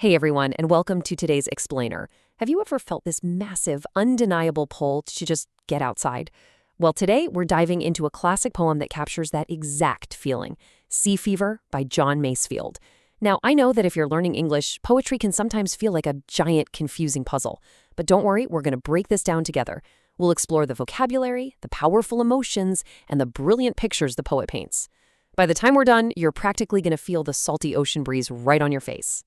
Hey everyone, and welcome to today's Explainer. Have you ever felt this massive, undeniable pull to just get outside? Well, today we're diving into a classic poem that captures that exact feeling, Sea Fever by John Masefield. Now, I know that if you're learning English, poetry can sometimes feel like a giant, confusing puzzle. But don't worry, we're going to break this down together. We'll explore the vocabulary, the powerful emotions, and the brilliant pictures the poet paints. By the time we're done, you're practically going to feel the salty ocean breeze right on your face.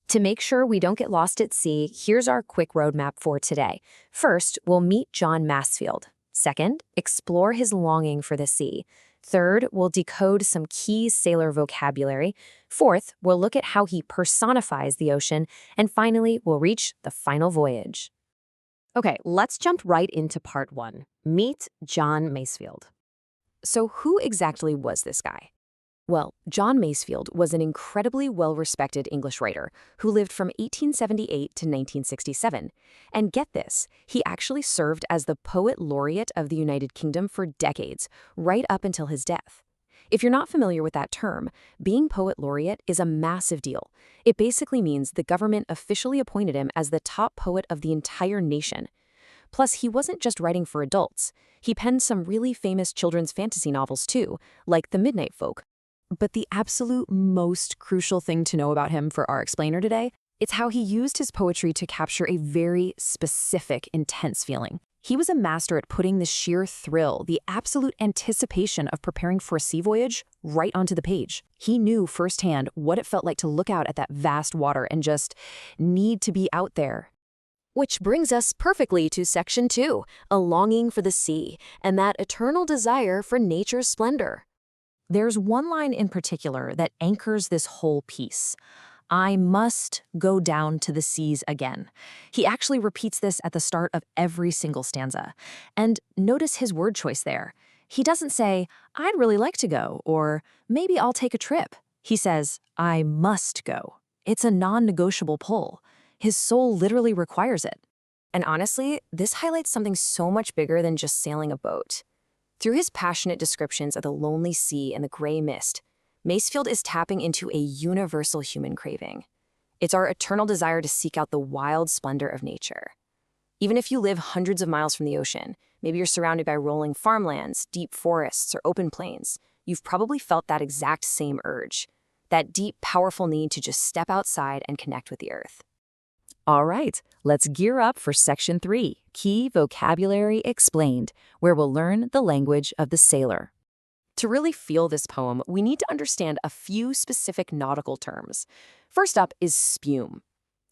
To make sure we don't get lost at sea, here's our quick roadmap for today. First, we'll meet John Masefield. Second, explore his longing for the sea. Third, we'll decode some key sailor vocabulary. Fourth, we'll look at how he personifies the ocean. And finally, we'll reach the final voyage. Okay, let's jump right into part one. Meet John Masefield. So who exactly was this guy? Well, John Masefield was an incredibly well-respected English writer who lived from 1878 to 1967. And get this, he actually served as the Poet Laureate of the United Kingdom for decades, right up until his death. If you're not familiar with that term, being Poet Laureate is a massive deal. It basically means the government officially appointed him as the top poet of the entire nation. Plus, he wasn't just writing for adults. He penned some really famous children's fantasy novels too, like The Midnight Folk. But the absolute most crucial thing to know about him for our explainer today, it's how he used his poetry to capture a very specific, intense feeling. He was a master at putting the sheer thrill, the absolute anticipation of preparing for a sea voyage, right onto the page. He knew firsthand what it felt like to look out at that vast water and just need to be out there. Which brings us perfectly to section 2, a longing for the sea, and that eternal desire for nature's splendor. There's one line in particular that anchors this whole piece. I must go down to the seas again. He actually repeats this at the start of every single stanza. And notice his word choice there. He doesn't say, I'd really like to go, or maybe I'll take a trip. He says, I must go. It's a non-negotiable pull. His soul literally requires it. And honestly, this highlights something so much bigger than just sailing a boat. Through his passionate descriptions of the lonely sea and the gray mist, Masefield is tapping into a universal human craving. It's our eternal desire to seek out the wild splendor of nature. Even if you live hundreds of miles from the ocean, maybe you're surrounded by rolling farmlands, deep forests, or open plains, you've probably felt that exact same urge, that deep, powerful need to just step outside and connect with the earth. All right, let's gear up for Section 3, Key Vocabulary Explained, where we'll learn the language of the sailor. To really feel this poem, we need to understand a few specific nautical terms. First up is spume.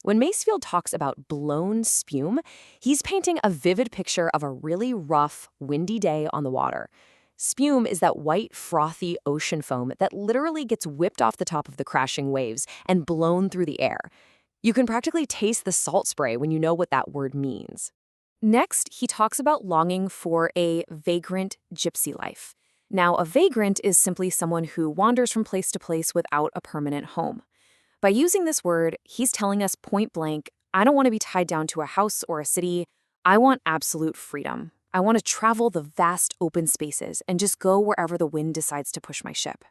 When Masefield talks about blown spume, he's painting a vivid picture of a really rough, windy day on the water. Spume is that white, frothy ocean foam that literally gets whipped off the top of the crashing waves and blown through the air. You can practically taste the salt spray when you know what that word means. Next, he talks about longing for a vagrant gypsy life. Now, a vagrant is simply someone who wanders from place to place without a permanent home. By using this word, he's telling us point blank, I don't want to be tied down to a house or a city. I want absolute freedom. I want to travel the vast open spaces and just go wherever the wind decides to push my ship.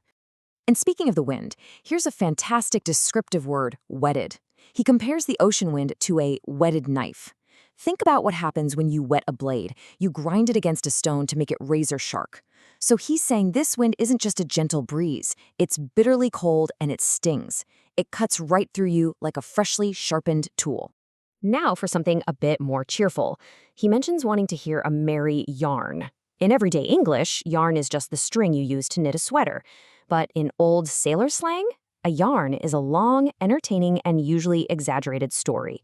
And speaking of the wind, here's a fantastic descriptive word, wetted. He compares the ocean wind to a whetted knife. Think about what happens when you wet a blade. You grind it against a stone to make it razor sharp. So he's saying this wind isn't just a gentle breeze. It's bitterly cold and it stings. It cuts right through you like a freshly sharpened tool. Now for something a bit more cheerful. He mentions wanting to hear a merry yarn. In everyday English, yarn is just the string you use to knit a sweater. But in old sailor slang, a yarn is a long, entertaining, and usually exaggerated story.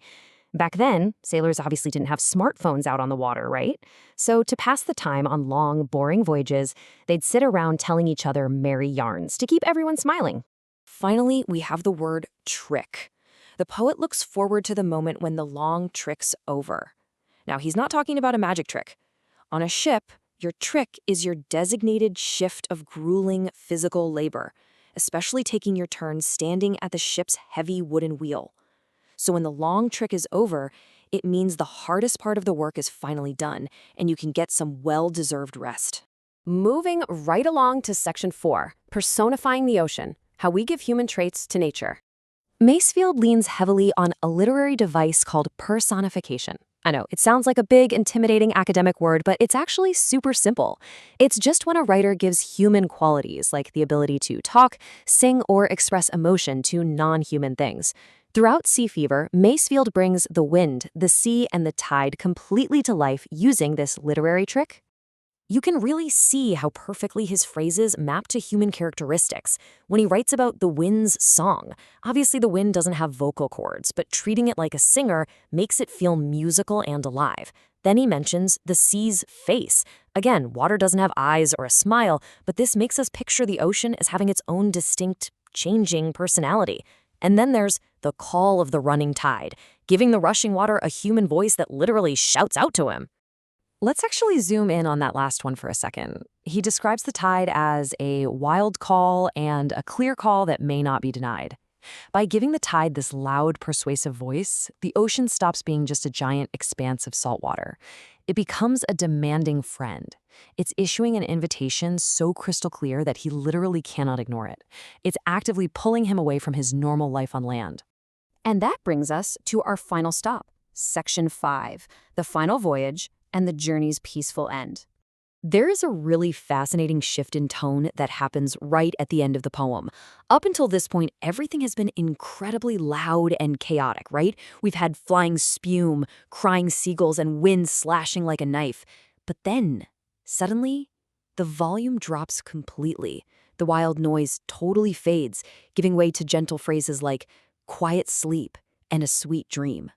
Back then, sailors obviously didn't have smartphones out on the water, right? So to pass the time on long, boring voyages, they'd sit around telling each other merry yarns to keep everyone smiling. Finally, we have the word trick. The poet looks forward to the moment when the long trick's over. Now, he's not talking about a magic trick. On a ship, your trick is your designated shift of grueling physical labor, especially taking your turn standing at the ship's heavy wooden wheel. So when the long trick is over, it means the hardest part of the work is finally done, and you can get some well-deserved rest. Moving right along to Section 4, Personifying the Ocean, How We Give Human Traits to Nature. Masefield leans heavily on a literary device called personification. I know, it sounds like a big, intimidating academic word, but it's actually super simple. It's just when a writer gives human qualities, like the ability to talk, sing, or express emotion to non-human things. Throughout Sea Fever, Masefield brings the wind, the sea, and the tide completely to life using this literary trick. You can really see how perfectly his phrases map to human characteristics. When he writes about the wind's song, obviously the wind doesn't have vocal cords, but treating it like a singer makes it feel musical and alive. Then he mentions the sea's face. Again, water doesn't have eyes or a smile, but this makes us picture the ocean as having its own distinct, changing personality. And then there's the call of the running tide, giving the rushing water a human voice that literally shouts out to him. Let's actually zoom in on that last one for a second. He describes the tide as a wild call and a clear call that may not be denied. By giving the tide this loud, persuasive voice, the ocean stops being just a giant expanse of salt water. It becomes a demanding friend. It's issuing an invitation so crystal clear that he literally cannot ignore it. It's actively pulling him away from his normal life on land. And that brings us to our final stop, Section 5, the final voyage and the journey's peaceful end. There is a really fascinating shift in tone that happens right at the end of the poem. Up until this point, everything has been incredibly loud and chaotic, right? We've had flying spume, crying seagulls, and wind slashing like a knife. But then, suddenly, the volume drops completely. The wild noise totally fades, giving way to gentle phrases like quiet sleep and a sweet dream.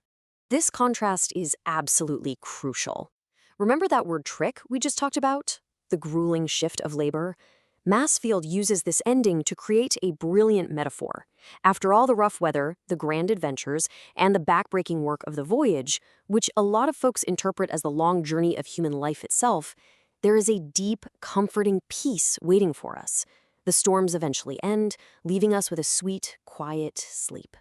This contrast is absolutely crucial. Remember that word trick we just talked about? The grueling shift of labor? Masefield uses this ending to create a brilliant metaphor. After all the rough weather, the grand adventures, and the backbreaking work of the voyage, which a lot of folks interpret as the long journey of human life itself, there is a deep, comforting peace waiting for us. The storms eventually end, leaving us with a sweet, quiet sleep.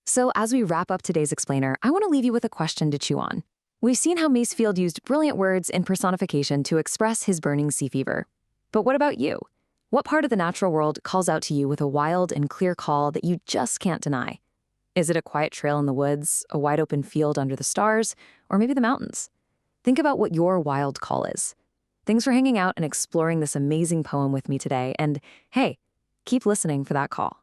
So as we wrap up today's explainer, I want to leave you with a question to chew on. We've seen how Masefield used brilliant words and personification to express his burning sea fever. But what about you? What part of the natural world calls out to you with a wild and clear call that you just can't deny? Is it a quiet trail in the woods, a wide open field under the stars, or maybe the mountains? Think about what your wild call is. Thanks for hanging out and exploring this amazing poem with me today, and hey, keep listening for that call.